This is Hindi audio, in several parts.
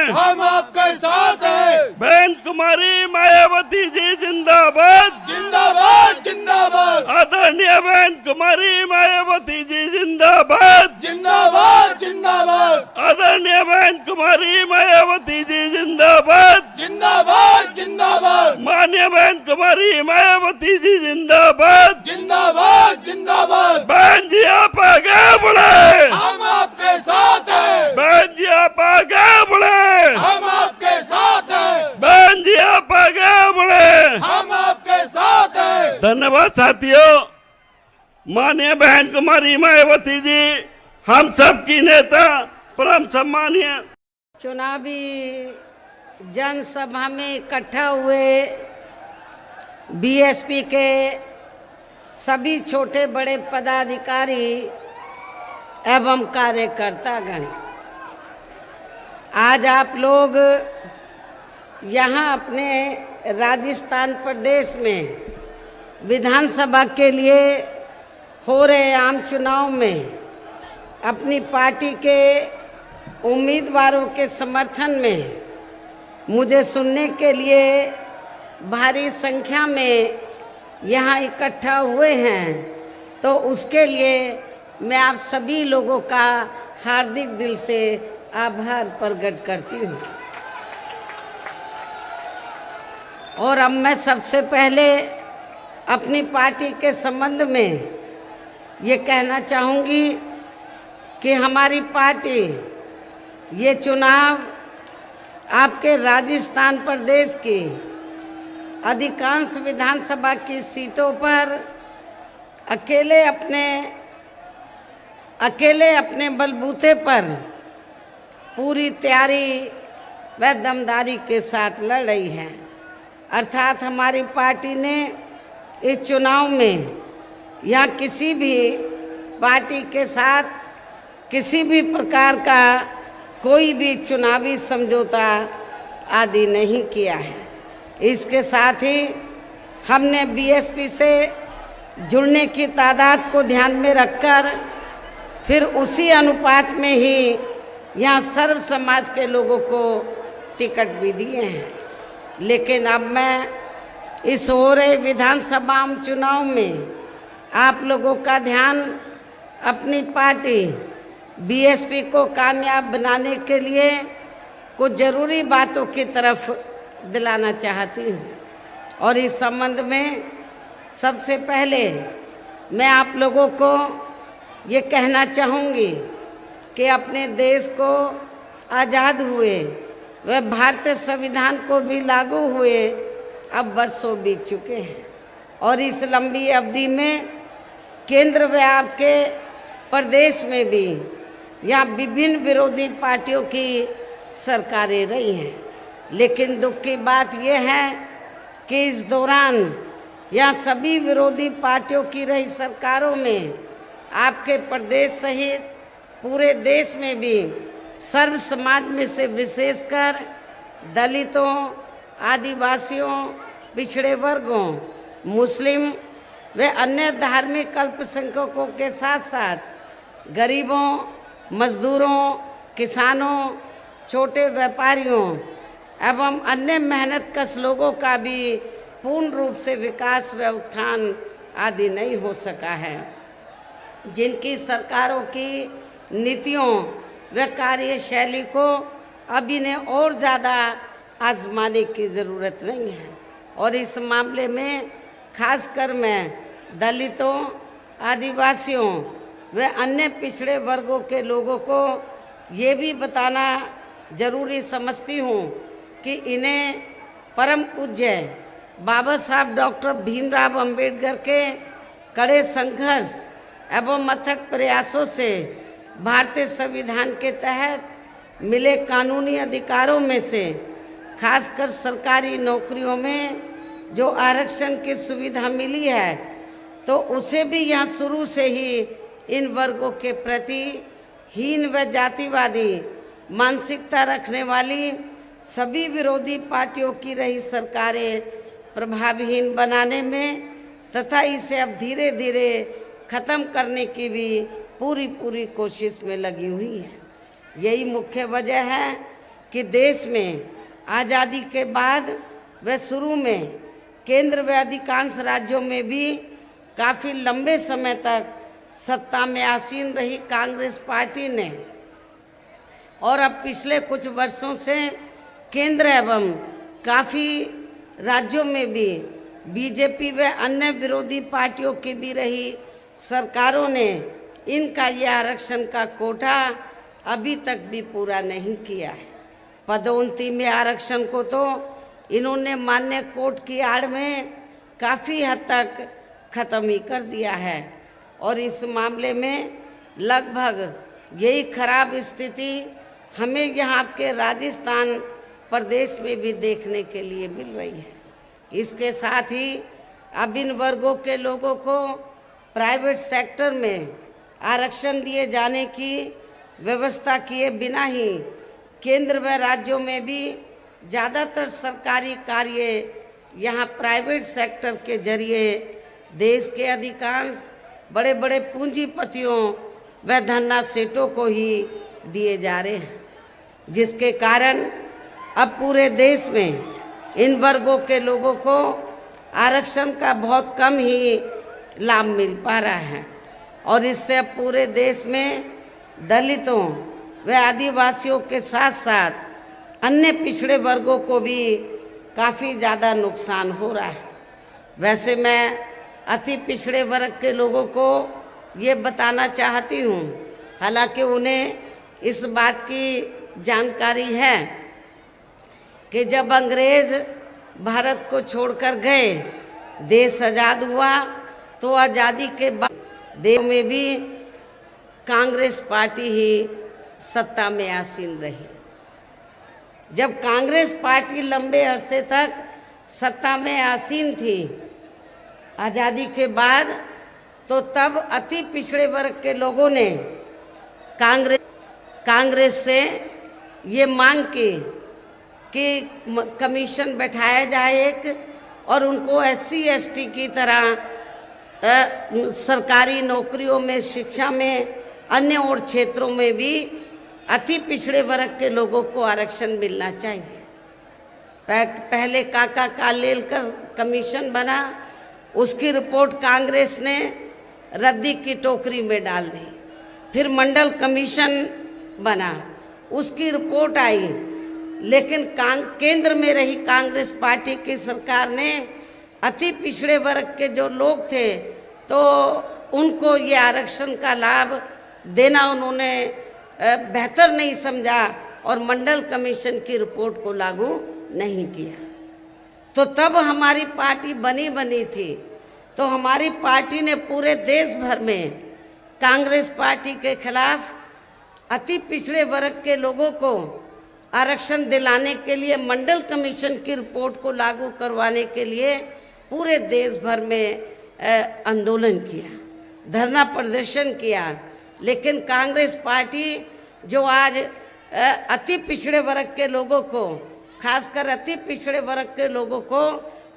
हम आपके साथ हैं। बहन कुमारी मायावती जी जिंदाबाद जिंदाबाद जिंदाबाद। आदरणीय बहन कुमारी मायावती जी जिंदाबाद जिंदाबाद जिंदाबाद। आदरणीय बहन कुमारी मायावती जी जिंदाबाद जिंदाबाद जिंदाबाद। मान्य बहन कुमारी मायावती जी जिंदाबाद जिंदाबाद जिंदाबाद। बहन जी आप आगे बढ़े, हम आपके साथ हैं। बहन जी आप आगे बढ़े, हम आपके साथ हैं। बहन जी आप आगे बढ़े, हम आपके साथ हैं। धन्यवाद साथियों। माननीय बहन कुमारी मायावती जी हम सब की नेता, परम सम्मानीय। चुनावी जनसभा में इकट्ठा हुए बीएसपी के सभी छोटे बड़े पदाधिकारी एवं कार्यकर्तागण, आज आप लोग यहाँ अपने राजस्थान प्रदेश में विधानसभा के लिए हो रहे आम चुनाव में अपनी पार्टी के उम्मीदवारों के समर्थन में मुझे सुनने के लिए भारी संख्या में यहाँ इकट्ठा हुए हैं, तो उसके लिए मैं आप सभी लोगों का हार्दिक दिल से आभार प्रकट करती हूँ। और अब मैं सबसे पहले अपनी पार्टी के संबंध में ये कहना चाहूँगी कि हमारी पार्टी ये चुनाव आपके राजस्थान प्रदेश की अधिकांश विधानसभा की सीटों पर अकेले अपने बलबूते पर पूरी तैयारी व दमदारी के साथ लड़ रही है। अर्थात हमारी पार्टी ने इस चुनाव में यहाँ किसी भी पार्टी के साथ किसी भी प्रकार का कोई भी चुनावी समझौता आदि नहीं किया है। इसके साथ ही हमने बीएसपी से जुड़ने की तादाद को ध्यान में रखकर फिर उसी अनुपात में ही यहाँ सर्व समाज के लोगों को टिकट भी दिए हैं। लेकिन अब मैं इस हो रहे विधानसभा चुनाव में आप लोगों का ध्यान अपनी पार्टी बीएसपी को कामयाब बनाने के लिए कुछ ज़रूरी बातों की तरफ दिलाना चाहती हूँ। और इस संबंध में सबसे पहले मैं आप लोगों को ये कहना चाहूँगी कि अपने देश को आज़ाद हुए व भारतीय संविधान को भी लागू हुए अब वर्षों बीत चुके हैं, और इस लंबी अवधि में केंद्र व आपके प्रदेश में भी यहाँ विभिन्न विरोधी पार्टियों की सरकारें रही हैं। लेकिन दुख की बात यह है कि इस दौरान यहाँ सभी विरोधी पार्टियों की रही सरकारों में आपके प्रदेश सहित पूरे देश में भी सर्व समाज में से विशेषकर दलितों, आदिवासियों, पिछड़े वर्गों, मुस्लिम व अन्य धार्मिक अल्पसंख्यकों के साथ साथ गरीबों, मजदूरों, किसानों, छोटे व्यापारियों एवं अन्य मेहनतकश लोगों का भी पूर्ण रूप से विकास व उत्थान आदि नहीं हो सका है। जिनकी सरकारों की नीतियों व कार्यशैली को अब इन्हें और ज़्यादा आजमाने की ज़रूरत नहीं है। और इस मामले में खासकर मैं दलितों, आदिवासियों व अन्य पिछड़े वर्गों के लोगों को ये भी बताना ज़रूरी समझती हूँ कि इन्हें परम पूज्य बाबा साहब डॉक्टर भीमराव अंबेडकर के कड़े संघर्ष एवं अथक प्रयासों से भारतीय संविधान के तहत मिले कानूनी अधिकारों में से खासकर सरकारी नौकरियों में जो आरक्षण की सुविधा मिली है, तो उसे भी यहाँ शुरू से ही इन वर्गों के प्रति हीन व जातिवादी मानसिकता रखने वाली सभी विरोधी पार्टियों की रही सरकारें प्रभावहीन बनाने में तथा इसे अब धीरे धीरे ख़त्म करने की भी पूरी कोशिश में लगी हुई है। यही मुख्य वजह है कि देश में आज़ादी के बाद व शुरू में केंद्र व अधिकांश राज्यों में भी काफ़ी लंबे समय तक सत्ता में आसीन रही कांग्रेस पार्टी ने, और अब पिछले कुछ वर्षों से केंद्र एवं काफ़ी राज्यों में भी बीजेपी व अन्य विरोधी पार्टियों की भी रही सरकारों ने इनका यह आरक्षण का कोटा अभी तक भी पूरा नहीं किया है। पदोन्नति में आरक्षण को तो इन्होंने मान्य कोर्ट की आड़ में काफ़ी हद तक ख़त्म ही कर दिया है, और इस मामले में लगभग यही खराब स्थिति हमें यहाँ के राजस्थान प्रदेश में भी देखने के लिए मिल रही है। इसके साथ ही अब इन वर्गों के लोगों को प्राइवेट सेक्टर में आरक्षण दिए जाने की व्यवस्था किए बिना ही केंद्र व राज्यों में भी ज़्यादातर सरकारी कार्य यहाँ प्राइवेट सेक्टर के जरिए देश के अधिकांश बड़े बड़े पूंजीपतियों व धन्ना सेठों को ही दिए जा रहे हैं, जिसके कारण अब पूरे देश में इन वर्गों के लोगों को आरक्षण का बहुत कम ही लाभ मिल पा रहा है, और इससे अब पूरे देश में दलितों व आदिवासियों के साथ साथ अन्य पिछड़े वर्गों को भी काफ़ी ज़्यादा नुकसान हो रहा है। वैसे मैं अति पिछड़े वर्ग के लोगों को ये बताना चाहती हूँ, हालांकि उन्हें इस बात की जानकारी है कि जब अंग्रेज भारत को छोड़कर गए, देश आज़ाद हुआ, तो आज़ादी के बाद देश में भी कांग्रेस पार्टी ही सत्ता में आसीन रही। जब कांग्रेस पार्टी लंबे अरसे तक सत्ता में आसीन थी आज़ादी के बाद, तो तब अति पिछड़े वर्ग के लोगों ने कांग्रेस से ये मांग की कि कमीशन बैठाया जाए एक, और उनको SC ST की तरह सरकारी नौकरियों में, शिक्षा में, अन्य और क्षेत्रों में भी अति पिछड़े वर्ग के लोगों को आरक्षण मिलना चाहिए। पहले काका कालेलकर कमीशन बना, उसकी रिपोर्ट कांग्रेस ने रद्दी की टोकरी में डाल दी। फिर मंडल कमीशन बना, उसकी रिपोर्ट आई, लेकिन केंद्र में रही कांग्रेस पार्टी की सरकार ने अति पिछड़े वर्ग के जो लोग थे तो उनको ये आरक्षण का लाभ देना उन्होंने बेहतर नहीं समझा, और मंडल कमीशन की रिपोर्ट को लागू नहीं किया। तो तब हमारी पार्टी बनी थी, तो हमारी पार्टी ने पूरे देश भर में कांग्रेस पार्टी के खिलाफ अति पिछड़े वर्ग के लोगों को आरक्षण दिलाने के लिए, मंडल कमीशन की रिपोर्ट को लागू करवाने के लिए पूरे देश भर में आंदोलन किया, धरना प्रदर्शन किया। लेकिन कांग्रेस पार्टी जो आज अति पिछड़े वर्ग के लोगों को, खासकर अति पिछड़े वर्ग के लोगों को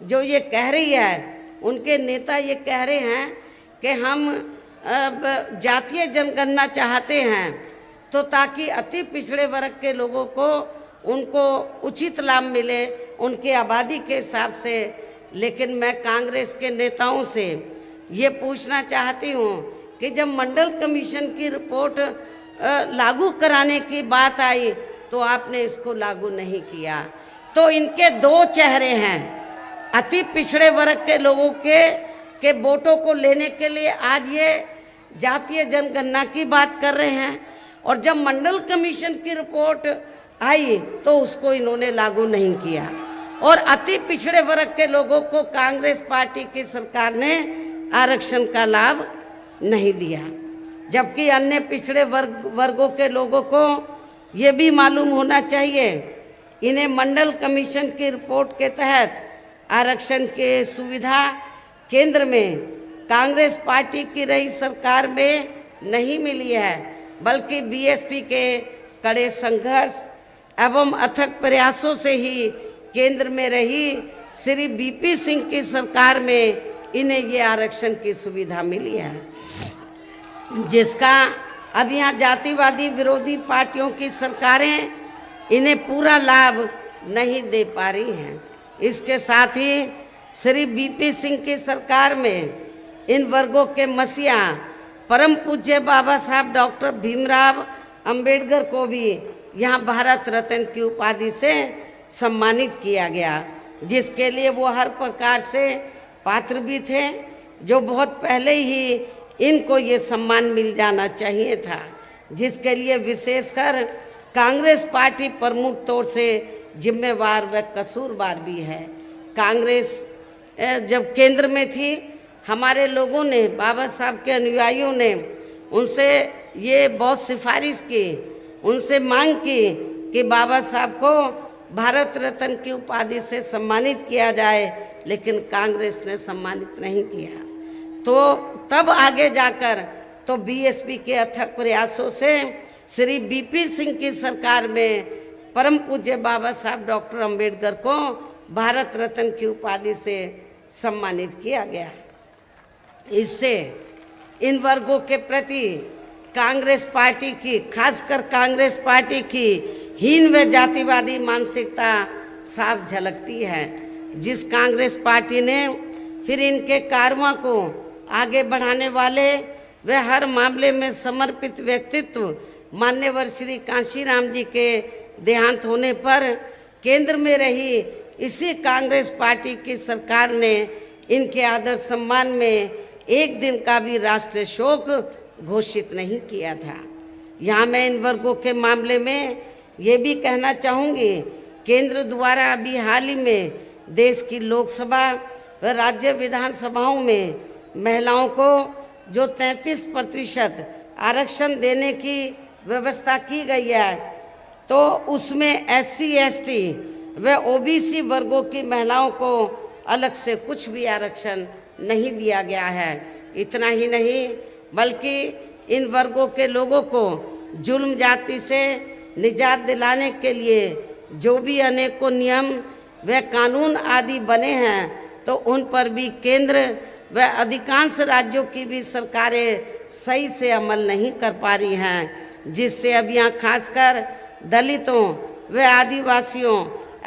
जो ये कह रही है, उनके नेता ये कह रहे हैं कि हम जातीय जनगणना चाहते हैं, तो ताकि अति पिछड़े वर्ग के लोगों को उनको उचित लाभ मिले उनके आबादी के हिसाब से। लेकिन मैं कांग्रेस के नेताओं से ये पूछना चाहती हूँ कि जब मंडल कमीशन की रिपोर्ट लागू कराने की बात आई तो आपने इसको लागू नहीं किया। तो इनके दो चेहरे हैं, अति पिछड़े वर्ग के लोगों के वोटों को लेने के लिए आज ये जातीय जनगणना की बात कर रहे हैं, और जब मंडल कमीशन की रिपोर्ट आई तो उसको इन्होंने लागू नहीं किया, और अति पिछड़े वर्ग के लोगों को कांग्रेस पार्टी की सरकार ने आरक्षण का लाभ नहीं दिया। जबकि अन्य पिछड़े वर्गों के लोगों को ये भी मालूम होना चाहिए, इन्हें मंडल कमीशन की रिपोर्ट के तहत आरक्षण की सुविधा केंद्र में कांग्रेस पार्टी की रही सरकार में नहीं मिली है, बल्कि बीएसपी के कड़े संघर्ष एवं अथक प्रयासों से ही केंद्र में रही श्री बीपी सिंह की सरकार में इन्हें ये आरक्षण की सुविधा मिली है, जिसका अब यहाँ जातिवादी विरोधी पार्टियों की सरकारें इन्हें पूरा लाभ नहीं दे पा रही हैं। इसके साथ ही श्री बीपी सिंह की सरकार में इन वर्गों के मसीहा परम पूज्य बाबा साहब डॉक्टर भीमराव अंबेडकर को भी यहाँ भारत रत्न की उपाधि से सम्मानित किया गया, जिसके लिए वो हर प्रकार से पात्र भी थे, जो बहुत पहले ही इनको ये सम्मान मिल जाना चाहिए था, जिसके लिए विशेषकर कांग्रेस पार्टी प्रमुख तौर से जिम्मेवार व कसूरवार भी है। कांग्रेस जब केंद्र में थी, हमारे लोगों ने, बाबा साहब के अनुयायियों ने उनसे ये बहुत सिफारिश की, उनसे मांग की कि बाबा साहब को भारत रत्न की उपाधि से सम्मानित किया जाए, लेकिन कांग्रेस ने सम्मानित नहीं किया। तो तब आगे जाकर तो बीएसपी के अथक प्रयासों से श्री बीपी सिंह की सरकार में परम पूज्य बाबा साहब डॉक्टर अंबेडकर को भारत रत्न की उपाधि से सम्मानित किया गया। इससे इन वर्गों के प्रति कांग्रेस पार्टी की, खासकर कांग्रेस पार्टी की हीन व जातिवादी मानसिकता साफ झलकती है, जिस कांग्रेस पार्टी ने फिर इनके कारवां को आगे बढ़ाने वाले व हर मामले में समर्पित व्यक्तित्व मान्यवर श्री कांशीराम जी के देहांत होने पर केंद्र में रही इसी कांग्रेस पार्टी की सरकार ने इनके आदर सम्मान में एक दिन का भी राष्ट्रीय शोक घोषित नहीं किया था। यहाँ मैं इन वर्गों के मामले में ये भी कहना चाहूँगी, केंद्र द्वारा अभी हाल ही में देश की लोकसभा व राज्य विधानसभाओं में महिलाओं को जो 33% आरक्षण देने की व्यवस्था की गई है, तो उसमें SC ST व OBC वर्गों की महिलाओं को अलग से कुछ भी आरक्षण नहीं दिया गया है। इतना ही नहीं, बल्कि इन वर्गों के लोगों को जुल्म जाति से निजात दिलाने के लिए जो भी अनेकों नियम व कानून आदि बने हैं, तो उन पर भी केंद्र व अधिकांश राज्यों की भी सरकारें सही से अमल नहीं कर पा रही हैं, जिससे अब यहाँ खासकर दलितों व आदिवासियों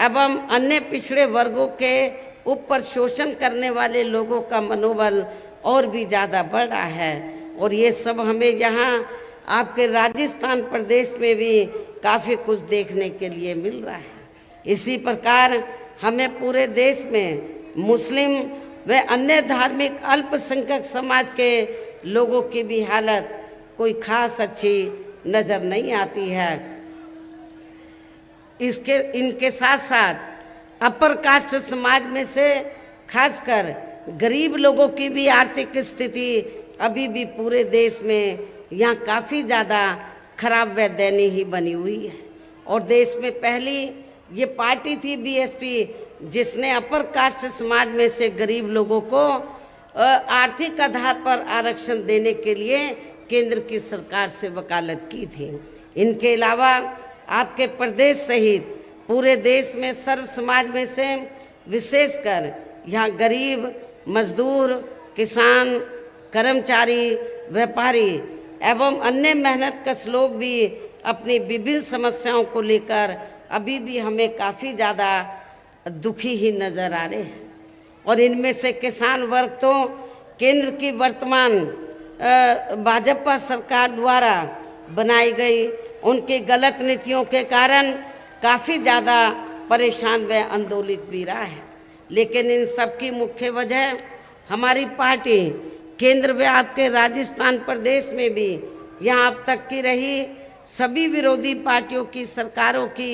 एवं अन्य पिछड़े वर्गों के ऊपर शोषण करने वाले लोगों का मनोबल और भी ज़्यादा बढ़ रहा है। और ये सब हमें यहाँ आपके राजस्थान प्रदेश में भी काफ़ी कुछ देखने के लिए मिल रहा है। इसी प्रकार हमें पूरे देश में मुस्लिम व अन्य धार्मिक अल्पसंख्यक समाज के लोगों की भी हालत कोई खास अच्छी नज़र नहीं आती है। इनके साथ साथ अपर कास्ट समाज में से खासकर गरीब लोगों की भी आर्थिक स्थिति अभी भी पूरे देश में यहाँ काफ़ी ज़्यादा खराब व दयनीय ही बनी हुई है। और देश में पहली ये पार्टी थी बीएसपी, जिसने अपर कास्ट समाज में से गरीब लोगों को आर्थिक आधार पर आरक्षण देने के लिए केंद्र की सरकार से वकालत की थी। इनके अलावा आपके प्रदेश सहित पूरे देश में सर्व समाज में से विशेषकर यहाँ गरीब, मजदूर, किसान, कर्मचारी, व्यापारी एवं अन्य मेहनतकश लोग भी अपनी विभिन्न समस्याओं को लेकर अभी भी हमें काफ़ी ज़्यादा दुखी ही नज़र आ रहे हैं। और इनमें से किसान वर्ग तो केंद्र की वर्तमान भाजपा सरकार द्वारा बनाई गई उनकी गलत नीतियों के कारण काफ़ी ज़्यादा परेशान व आंदोलित भी रहा है। लेकिन इन सब की मुख्य वजह हमारी पार्टी केंद्र व आपके राजस्थान प्रदेश में भी यहाँ अब तक की रही सभी विरोधी पार्टियों की सरकारों की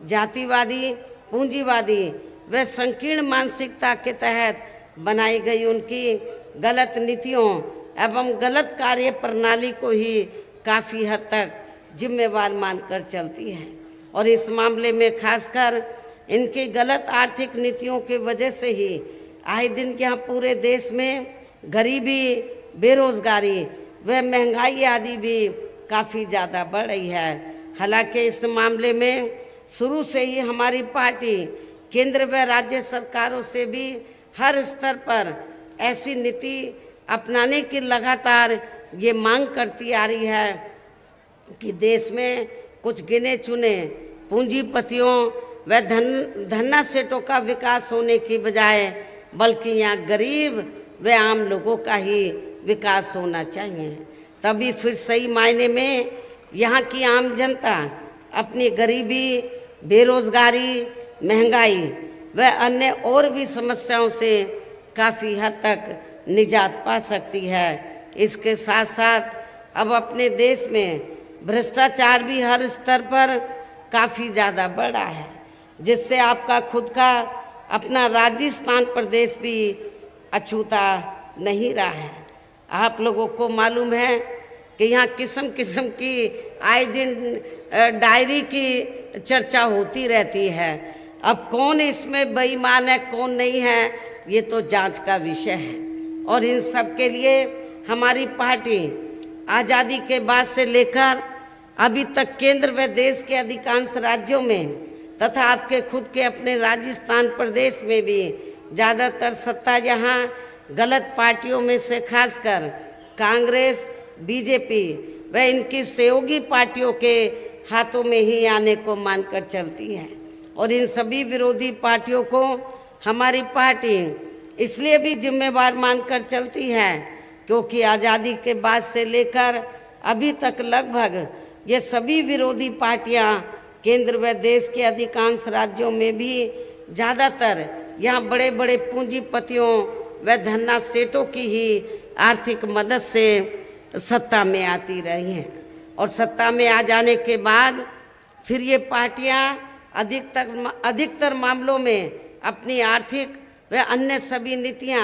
जातिवादी, पूंजीवादी व संकीर्ण मानसिकता के तहत बनाई गई उनकी गलत नीतियों एवं गलत कार्य प्रणाली को ही काफ़ी हद तक जिम्मेवार मानकर चलती है। और इस मामले में खासकर इनकी गलत आर्थिक नीतियों की वजह से ही आए दिन यहाँ पूरे देश में गरीबी, बेरोजगारी व महंगाई आदि भी काफ़ी ज़्यादा बढ़ रही है। हालांकि इस मामले में शुरू से ही हमारी पार्टी केंद्र व राज्य सरकारों से भी हर स्तर पर ऐसी नीति अपनाने की लगातार ये मांग करती आ रही है कि देश में कुछ गिने चुने पूंजीपतियों व धन्ना सेठों का विकास होने की बजाय बल्कि यहाँ गरीब व आम लोगों का ही विकास होना चाहिए। तभी फिर सही मायने में यहाँ की आम जनता अपनी गरीबी, बेरोजगारी, महंगाई व अन्य और भी समस्याओं से काफ़ी हद तक निजात पा सकती है। इसके साथ साथ अब अपने देश में भ्रष्टाचार भी हर स्तर पर काफ़ी ज़्यादा बढ़ा है, जिससे आपका खुद का अपना राजस्थान प्रदेश भी अछूता नहीं रहा है। आप लोगों को मालूम है कि यहाँ किस्म किस्म की आए दिन डायरी की चर्चा होती रहती है। अब कौन इसमें बेईमान है, कौन नहीं है, ये तो जांच का विषय है। और इन सब के लिए हमारी पार्टी आज़ादी के बाद से लेकर अभी तक केंद्र व देश के अधिकांश राज्यों में तथा आपके खुद के अपने राजस्थान प्रदेश में भी ज़्यादातर सत्ता यहाँ गलत पार्टियों में से खासकर कांग्रेस, बीजेपी व इनकी सहयोगी पार्टियों के हाथों में ही आने को मानकर चलती है। और इन सभी विरोधी पार्टियों को हमारी पार्टी इसलिए भी जिम्मेवार मानकर चलती है क्योंकि आज़ादी के बाद से लेकर अभी तक लगभग ये सभी विरोधी पार्टियां केंद्र व देश के अधिकांश राज्यों में भी ज़्यादातर यहाँ बड़े बड़े पूंजीपतियों व धन्ना सेठों की ही आर्थिक मदद से सत्ता में आती रही हैं। और सत्ता में आ जाने के बाद फिर ये पार्टियां अधिकतर मामलों में अपनी आर्थिक व अन्य सभी नीतियां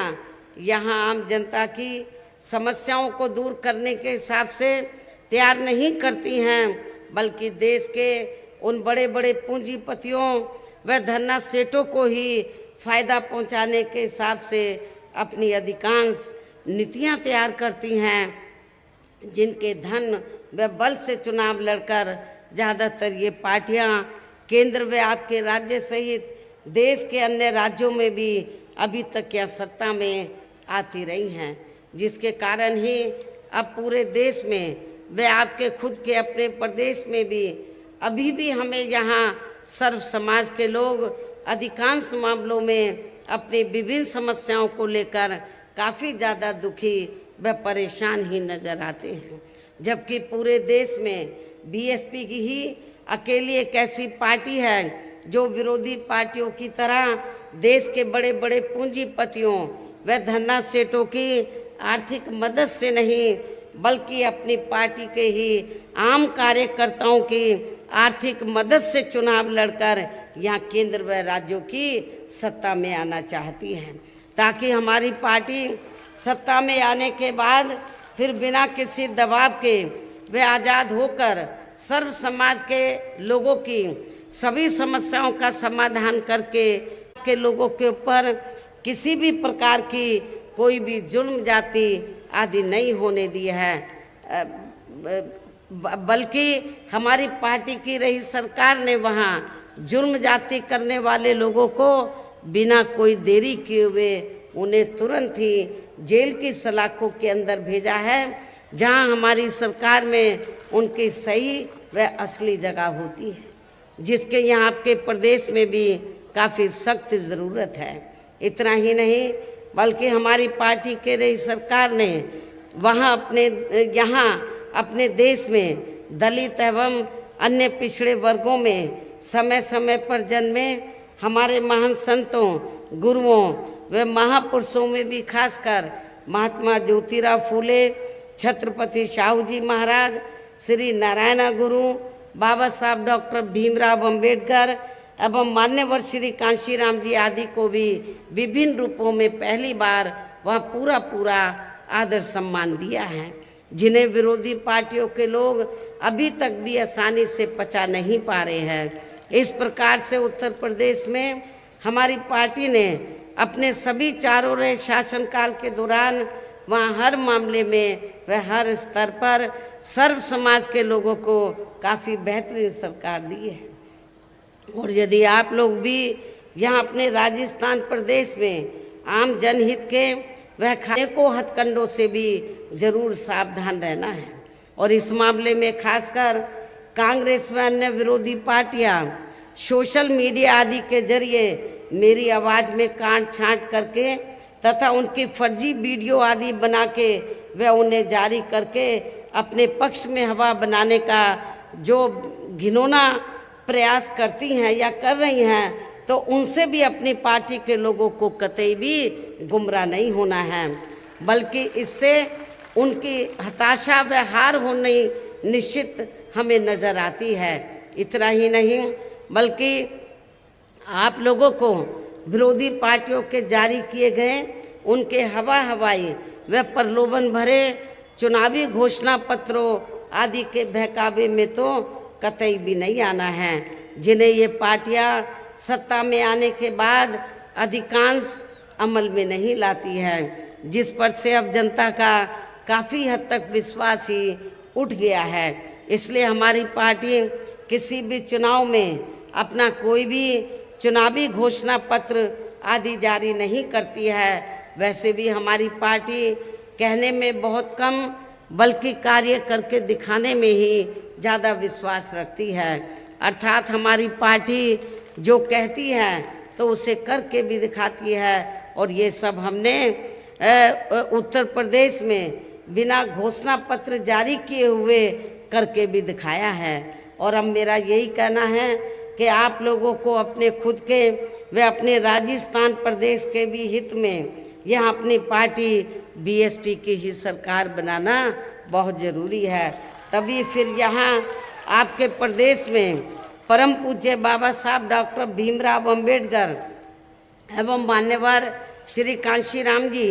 यहाँ आम जनता की समस्याओं को दूर करने के हिसाब से तैयार नहीं करती हैं, बल्कि देश के उन बड़े बड़े पूंजीपतियों व धन्ना सेठों को ही फायदा पहुंचाने के हिसाब से अपनी अधिकांश नीतियां तैयार करती हैं, जिनके धन व बल से चुनाव लड़कर ज़्यादातर ये पार्टियां केंद्र व आपके राज्य सहित देश के अन्य राज्यों में भी अभी तक क्या सत्ता में आती रही हैं, जिसके कारण ही अब पूरे देश में व आपके खुद के अपने प्रदेश में भी अभी भी हमें यहाँ सर्व समाज के लोग अधिकांश मामलों में अपनी विभिन्न समस्याओं को लेकर काफ़ी ज़्यादा दुखी व परेशान ही नज़र आते हैं। जबकि पूरे देश में बीएसपी की ही अकेली एक ऐसी पार्टी है जो विरोधी पार्टियों की तरह देश के बड़े बड़े पूंजीपतियों व धन्ना सेठों की आर्थिक मदद से नहीं बल्कि अपनी पार्टी के ही आम कार्यकर्ताओं की आर्थिक मदद से चुनाव लड़कर यहाँ केंद्र व राज्यों की सत्ता में आना चाहती है, ताकि हमारी पार्टी सत्ता में आने के बाद फिर बिना किसी दबाव के वे आज़ाद होकर सर्व समाज के लोगों की सभी समस्याओं का समाधान करके के लोगों के ऊपर किसी भी प्रकार की कोई भी जुल्म जाति आदि नहीं होने दी है, बल्कि हमारी पार्टी की रही सरकार ने वहाँ जुल्म जाति करने वाले लोगों को बिना कोई देरी किए हुए उन्हें तुरंत ही जेल की सलाखों के अंदर भेजा है, जहाँ हमारी सरकार में उनकी सही व असली जगह होती है, जिसके यहाँ आपके प्रदेश में भी काफ़ी सख्त ज़रूरत है। इतना ही नहीं बल्कि हमारी पार्टी के रही सरकार ने वहाँ अपने देश में दलित एवं अन्य पिछड़े वर्गों में समय समय पर जन्मे हमारे महान संतों, गुरुओं व महापुरुषों में भी खासकर महात्मा ज्योतिराव फूले, छत्रपति शाहू जी महाराज, श्री नारायण गुरु, बाबा साहब डॉक्टर भीमराव अंबेडकर एवं मान्यवर श्री कांशीराम जी आदि को भी विभिन्न रूपों में पहली बार वह पूरा आदर सम्मान दिया है, जिन्हें विरोधी पार्टियों के लोग अभी तक भी आसानी से पचा नहीं पा रहे हैं। इस प्रकार से उत्तर प्रदेश में हमारी पार्टी ने अपने सभी चारों रहे शासनकाल के दौरान वहाँ हर मामले में व हर स्तर पर सर्व समाज के लोगों को काफ़ी बेहतरीन सरकार दी है। और यदि आप लोग भी यहाँ अपने राजस्थान प्रदेश में आम जनहित के वह खाने को हथकंडों से भी जरूर सावधान रहना है। और इस मामले में खासकर कांग्रेस व अन्य विरोधी पार्टियां सोशल मीडिया आदि के जरिए मेरी आवाज़ में काट छांट करके तथा उनकी फर्जी वीडियो आदि बना के व उन्हें जारी करके अपने पक्ष में हवा बनाने का जो घिनौना प्रयास करती हैं या कर रही हैं, तो उनसे भी अपनी पार्टी के लोगों को कतई भी गुमराह नहीं होना है, बल्कि इससे उनकी हताशा व हार होनी निश्चित हमें नज़र आती है। इतना ही नहीं बल्कि आप लोगों को विरोधी पार्टियों के जारी किए गए उनके हवाई व प्रलोभन भरे चुनावी घोषणा पत्रों आदि के बहकावे में तो कतई भी नहीं आना है, जिन्हें ये पार्टियां सत्ता में आने के बाद अधिकांश अमल में नहीं लाती हैं, जिस पर से अब जनता का काफ़ी हद तक विश्वास ही उठ गया है। इसलिए हमारी पार्टी किसी भी चुनाव में अपना कोई भी चुनावी घोषणा पत्र आदि जारी नहीं करती है। वैसे भी हमारी पार्टी कहने में बहुत कम बल्कि कार्य करके दिखाने में ही ज़्यादा विश्वास रखती है। अर्थात हमारी पार्टी जो कहती है तो उसे करके भी दिखाती है, और ये सब हमने उत्तर प्रदेश में बिना घोषणा पत्र जारी किए हुए करके भी दिखाया है। और अब मेरा यही कहना है कि आप लोगों को अपने खुद के व अपने राजस्थान प्रदेश के भी हित में यह अपनी पार्टी बीएसपी की ही सरकार बनाना बहुत ज़रूरी है। तभी फिर यहाँ आपके प्रदेश में परम पूज्य बाबा साहब डॉक्टर भीमराव अंबेडकर एवं मान्यवर श्री कांशीराम जी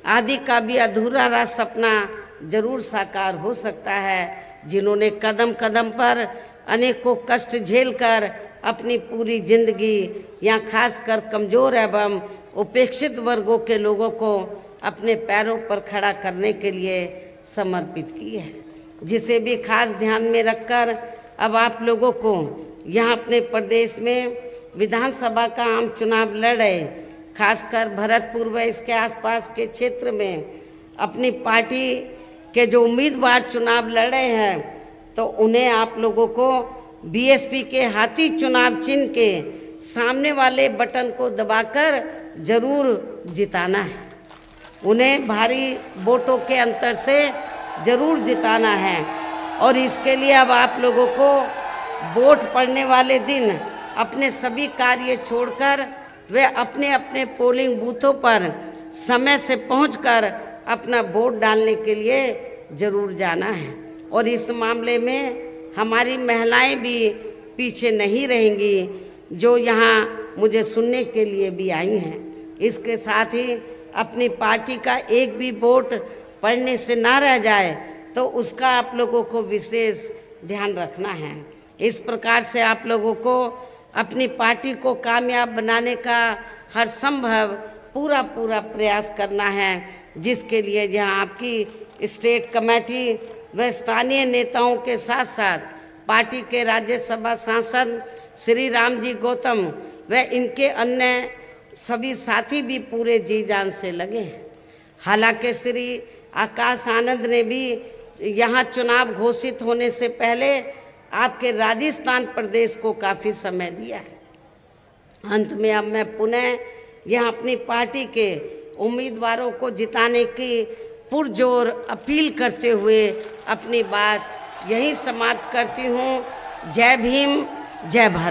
आदि का भी अधूरा रहा सपना जरूर साकार हो सकता है, जिन्होंने कदम कदम पर अनेकों कष्ट झेलकर अपनी पूरी जिंदगी या खासकर कमज़ोर एवं उपेक्षित वर्गों के लोगों को अपने पैरों पर खड़ा करने के लिए समर्पित की है, जिसे भी खास ध्यान में रखकर अब आप लोगों को यहाँ अपने प्रदेश में विधानसभा का आम चुनाव लड़ रहे, खासकर भरतपुर व इसके आसपास के क्षेत्र में अपनी पार्टी के जो उम्मीदवार चुनाव लड़ रहे हैं, तो उन्हें आप लोगों को बीएसपी के हाथी चुनाव चिन्ह के सामने वाले बटन को दबाकर जरूर जिताना है। उन्हें भारी वोटों के अंतर से जरूर जिताना है, और इसके लिए अब आप लोगों को वोट पड़ने वाले दिन अपने सभी कार्य छोड़कर वे अपने अपने पोलिंग बूथों पर समय से पहुंचकर अपना वोट डालने के लिए ज़रूर जाना है। और इस मामले में हमारी महिलाएं भी पीछे नहीं रहेंगी, जो यहाँ मुझे सुनने के लिए भी आई हैं। इसके साथ ही अपनी पार्टी का एक भी वोट पड़ने से ना रह जाए, तो उसका आप लोगों को विशेष ध्यान रखना है। इस प्रकार से आप लोगों को अपनी पार्टी को कामयाब बनाने का हर संभव पूरा प्रयास करना है, जिसके लिए जहाँ आपकी स्टेट कमेटी व स्थानीय नेताओं के साथ साथ पार्टी के राज्यसभा सांसद श्री राम जी गौतम व इनके अन्य सभी साथी भी पूरे जी जान से लगे हैं। हालांकि श्री आकाश आनंद ने भी यहाँ चुनाव घोषित होने से पहले आपके राजस्थान प्रदेश को काफ़ी समय दिया है। अंत में अब मैं पुनः यहाँ अपनी पार्टी के उम्मीदवारों को जिताने की पुरजोर अपील करते हुए अपनी बात यहीं समाप्त करती हूँ। जय भीम, जय भारत।